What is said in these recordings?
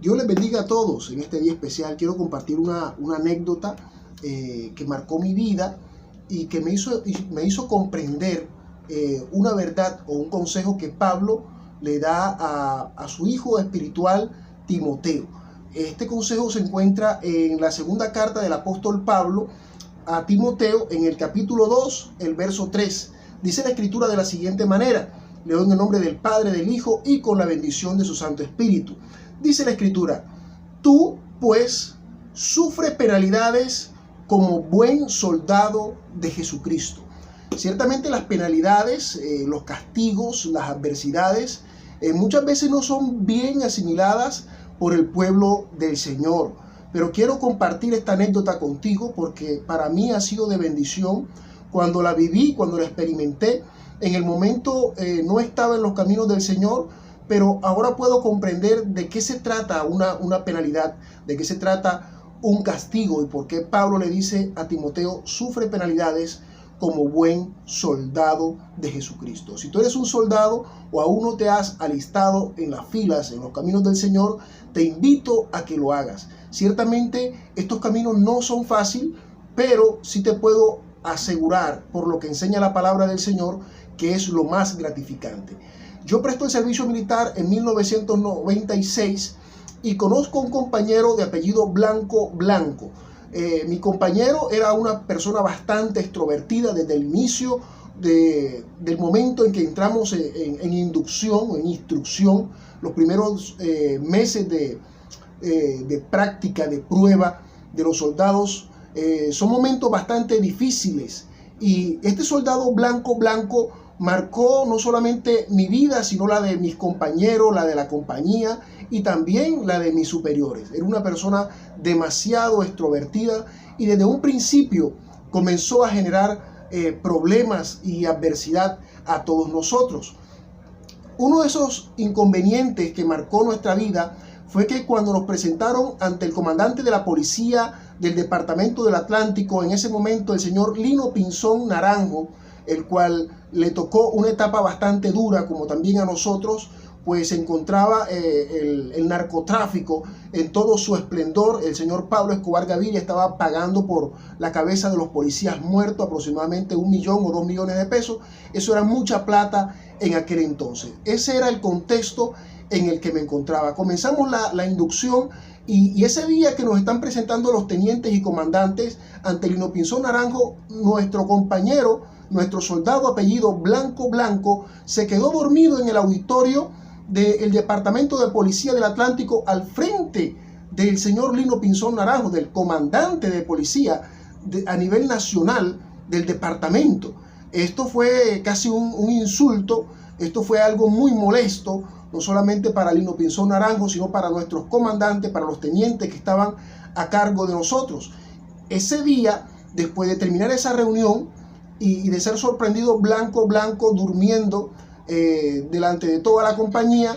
Dios les bendiga a todos en este día especial. Quiero compartir una anécdota que marcó mi vida y que me hizo comprender una verdad o un consejo que Pablo le da a su hijo espiritual Timoteo. Este consejo se encuentra en la segunda carta del apóstol Pablo a Timoteo, en el capítulo 2, el verso 3. Dice la escritura de la siguiente manera: leo en el nombre del Padre, del Hijo y con la bendición de su Santo Espíritu. Dice la escritura: tú pues sufre penalidades como buen soldado de Jesucristo. Ciertamente las penalidades, los castigos, las adversidades, muchas veces no son bien asimiladas por el pueblo del Señor. Pero quiero compartir esta anécdota contigo porque para mí ha sido de bendición. Cuando la viví, cuando la experimenté, en el momento no estaba en los caminos del Señor, pero ahora puedo comprender de qué se trata una penalidad, de qué se trata un castigo y por qué Pablo le dice a Timoteo: sufre penalidades como buen soldado de Jesucristo. Si tú eres un soldado o aún no te has alistado en las filas, en los caminos del Señor, te invito a que lo hagas. Ciertamente estos caminos no son fáciles, pero sí te puedo asegurar, por lo que enseña la palabra del Señor, que es lo más gratificante. Yo presto el servicio militar en 1996 y conozco a un compañero de apellido Blanco. Mi compañero era una persona bastante extrovertida desde el inicio del momento en que entramos en inducción o en instrucción. Los primeros meses de práctica, de prueba de los soldados son momentos bastante difíciles, y este soldado Blanco marcó no solamente mi vida, sino la de mis compañeros, la de la compañía y también la de mis superiores. Era una persona demasiado extrovertida y desde un principio comenzó a generar problemas y adversidad a todos nosotros. Uno de esos inconvenientes que marcó nuestra vida fue que cuando nos presentaron ante el comandante de la policía del Departamento del Atlántico, en ese momento el señor Lino Pinzón Naranjo, el cual le tocó una etapa bastante dura, como también a nosotros, pues se encontraba el narcotráfico en todo su esplendor. El señor Pablo Escobar Gaviria estaba pagando por la cabeza de los policías muertos aproximadamente 1 millón o 2 millones de pesos. Eso era mucha plata en aquel entonces. Ese era el contexto en el que me encontraba. Comenzamos la inducción y ese día que nos están presentando los tenientes y comandantes ante Lino Pinzón Naranjo, nuestro compañero, nuestro soldado apellido Blanco, se quedó dormido en el auditorio del Departamento de Policía del Atlántico, al frente del señor Lino Pinzón Naranjo, del comandante de policía a nivel nacional del departamento. Esto fue casi un insulto, esto fue algo muy molesto, no solamente para Lino Pinzón Naranjo, sino para nuestros comandantes, para los tenientes que estaban a cargo de nosotros. Ese día, después de terminar esa reunión y de ser sorprendido Blanco durmiendo delante de toda la compañía,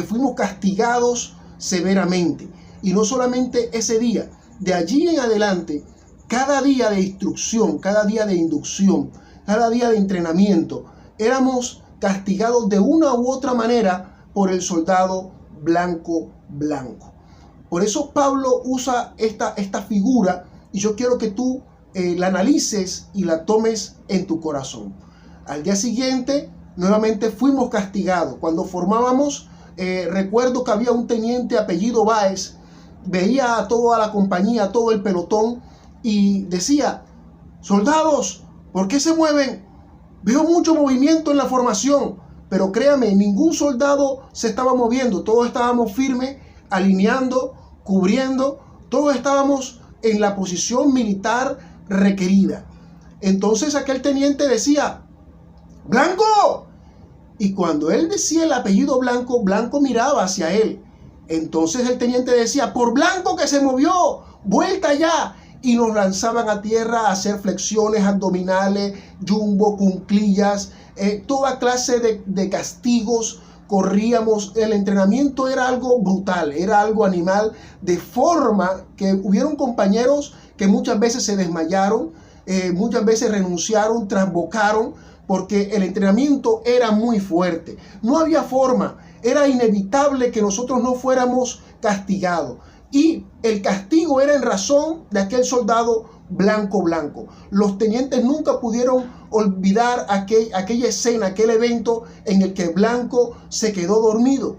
fuimos castigados severamente. Y no solamente ese día, de allí en adelante, cada día de instrucción, cada día de inducción, cada día de entrenamiento, éramos castigados de una u otra manera por el soldado Blanco. Por eso Pablo usa esta figura, y yo quiero que tú la analices y la tomes en tu corazón. Al día siguiente nuevamente fuimos castigados. Cuando formábamos, recuerdo que había un teniente apellido Báez, veía a toda la compañía, a todo el pelotón, y decía: soldados, ¿por qué se mueven? Veo mucho movimiento en la formación. Pero créame, ningún soldado se estaba moviendo, todos estábamos firmes, alineando, cubriendo, todos estábamos en la posición militar requerida. Entonces aquel teniente decía: ¡Blanco! Y cuando él decía el apellido Blanco miraba hacia él. Entonces el teniente decía: ¡por Blanco que se movió! ¡Vuelta ya! Y nos lanzaban a tierra a hacer flexiones abdominales, jumbo, cunclillas, toda clase de castigos. Corríamos, el entrenamiento era algo brutal, era algo animal, de forma que hubieron compañeros que muchas veces se desmayaron, muchas veces renunciaron, trasbocaron, porque el entrenamiento era muy fuerte. No había forma. era inevitable que nosotros no fuéramos castigados. Y el castigo era en razón de aquel soldado blanco. Los tenientes nunca pudieron olvidar aquella escena, aquel evento en el que Blanco se quedó dormido.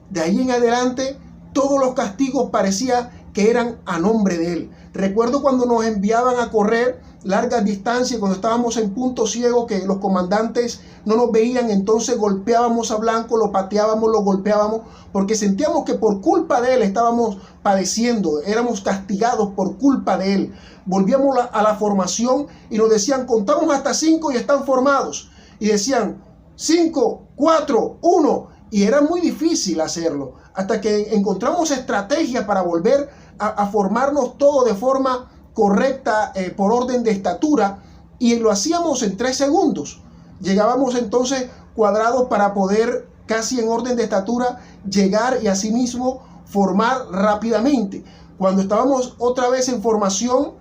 De ahí en adelante, todos los castigos parecía que eran a nombre de él. Recuerdo cuando nos enviaban a correr largas distancias, cuando estábamos en punto ciego, que los comandantes no nos veían, entonces golpeábamos a Blanco, lo pateábamos, lo golpeábamos, porque sentíamos que por culpa de él estábamos padeciendo, éramos castigados por culpa de él. Volvíamos a la formación y nos decían, contamos hasta 5 y están formados. Y decían, 5, 4, 1. Y era muy difícil hacerlo, hasta que encontramos estrategias para volver a formarnos todo de forma correcta, por orden de estatura, y lo hacíamos en 3 segundos. Llegábamos entonces cuadrados para poder, casi en orden de estatura, llegar y asimismo formar rápidamente. Cuando estábamos otra vez en formación,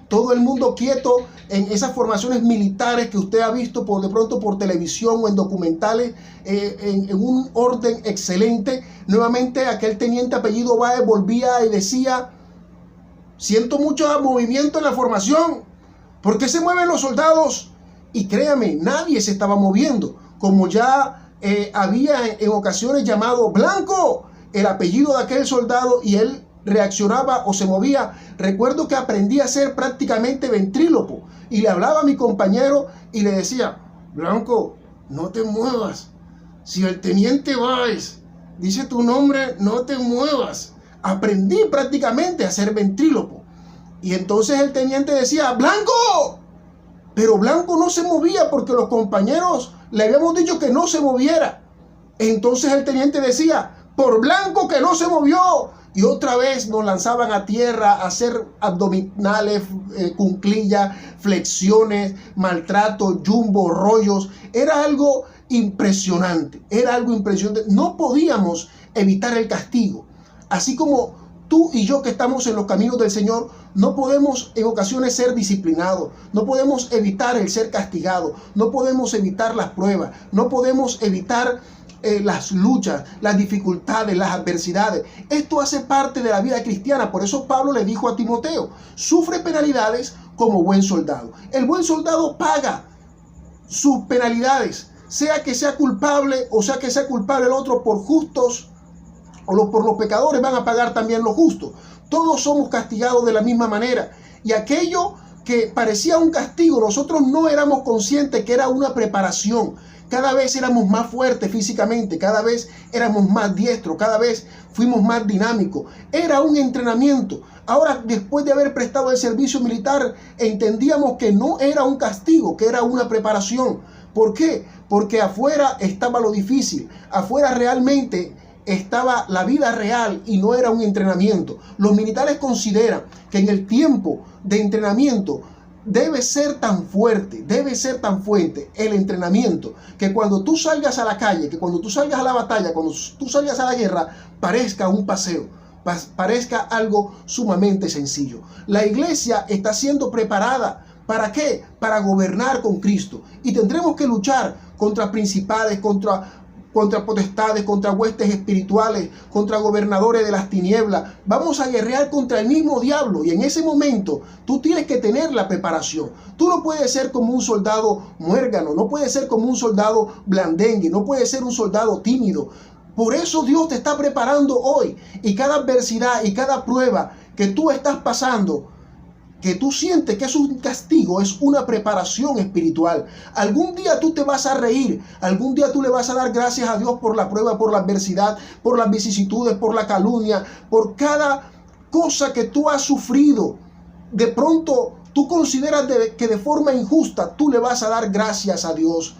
todo el mundo quieto en esas formaciones militares que usted ha visto de pronto por televisión o en documentales, en un orden excelente. Nuevamente aquel teniente apellido Báez volvía y decía, siento mucho movimiento en la formación, ¿por qué se mueven los soldados? Y créame, nadie se estaba moviendo, como ya había en ocasiones llamado Blanco, el apellido de aquel soldado, y él reaccionaba o se movía. Recuerdo que aprendí a ser prácticamente ventríloco y le hablaba a mi compañero y le decía, Blanco, no te muevas. Si el teniente Báez dice tu nombre, no te muevas. Aprendí prácticamente a ser ventríloco. Y entonces el teniente decía, Blanco. Pero Blanco no se movía porque los compañeros le habíamos dicho que no se moviera. Entonces el teniente decía, por Blanco que no se movió. Y otra vez nos lanzaban a tierra a hacer abdominales, cuclillas, flexiones, maltrato, jumbo, rollos. Era algo impresionante, No podíamos evitar el castigo. Así como tú y yo que estamos en los caminos del Señor, no podemos en ocasiones ser disciplinados, no podemos evitar el ser castigados, no podemos evitar las pruebas, no podemos evitar las luchas, las dificultades, las adversidades. Esto hace parte de la vida cristiana. Por eso Pablo le dijo a Timoteo, sufre penalidades como buen soldado. El buen soldado paga sus penalidades, sea que sea culpable o sea que sea culpable el otro, por justos o por los pecadores van a pagar también los justos. Todos somos castigados de la misma manera. Y aquello que parecía un castigo, nosotros no éramos conscientes que era una preparación. Cada vez éramos más fuertes físicamente, cada vez éramos más diestros, cada vez fuimos más dinámicos. Era un entrenamiento. Ahora, después de haber prestado el servicio militar, entendíamos que no era un castigo, que era una preparación. ¿Por qué? Porque afuera estaba lo difícil, afuera realmente estaba la vida real y no era un entrenamiento. Los militares consideran que en el tiempo de entrenamiento debe ser tan fuerte, debe ser tan fuerte el entrenamiento, que cuando tú salgas a la calle, que cuando tú salgas a la batalla, cuando tú salgas a la guerra, parezca un paseo, parezca algo sumamente sencillo. La iglesia está siendo preparada. ¿Para qué? Para gobernar con Cristo. Y tendremos que luchar contra principados, contra potestades, contra huestes espirituales, contra gobernadores de las tinieblas. Vamos a guerrear contra el mismo diablo, y en ese momento tú tienes que tener la preparación. Tú no puedes ser como un soldado muérgano, no puedes ser como un soldado blandengue, no puedes ser un soldado tímido. Por eso Dios te está preparando hoy, y cada adversidad y cada prueba que tú estás pasando, que tú sientes que es un castigo, es una preparación espiritual. Algún día tú te vas a reír, algún día tú le vas a dar gracias a Dios por la prueba, por la adversidad, por las vicisitudes, por la calumnia, por cada cosa que tú has sufrido. De pronto tú consideras que de forma injusta tú le vas a dar gracias a Dios.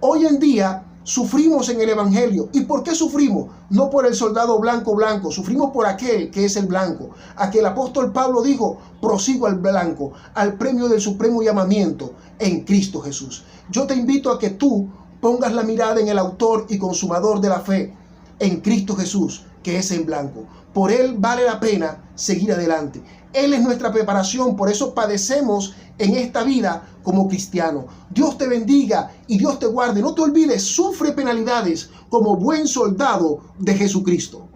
Hoy en día sufrimos en el evangelio. ¿Y por qué sufrimos? No por el soldado blanco, sufrimos por aquel que es el blanco. A que el apóstol Pablo dijo, prosigo al blanco, al premio del supremo llamamiento en Cristo Jesús. Yo te invito a que tú pongas la mirada en el autor y consumador de la fe, en Cristo Jesús, que es en blanco. Por Él vale la pena seguir adelante. Él es nuestra preparación, por eso padecemos en esta vida como cristianos. Dios te bendiga y Dios te guarde. No te olvides, sufre penalidades como buen soldado de Jesucristo.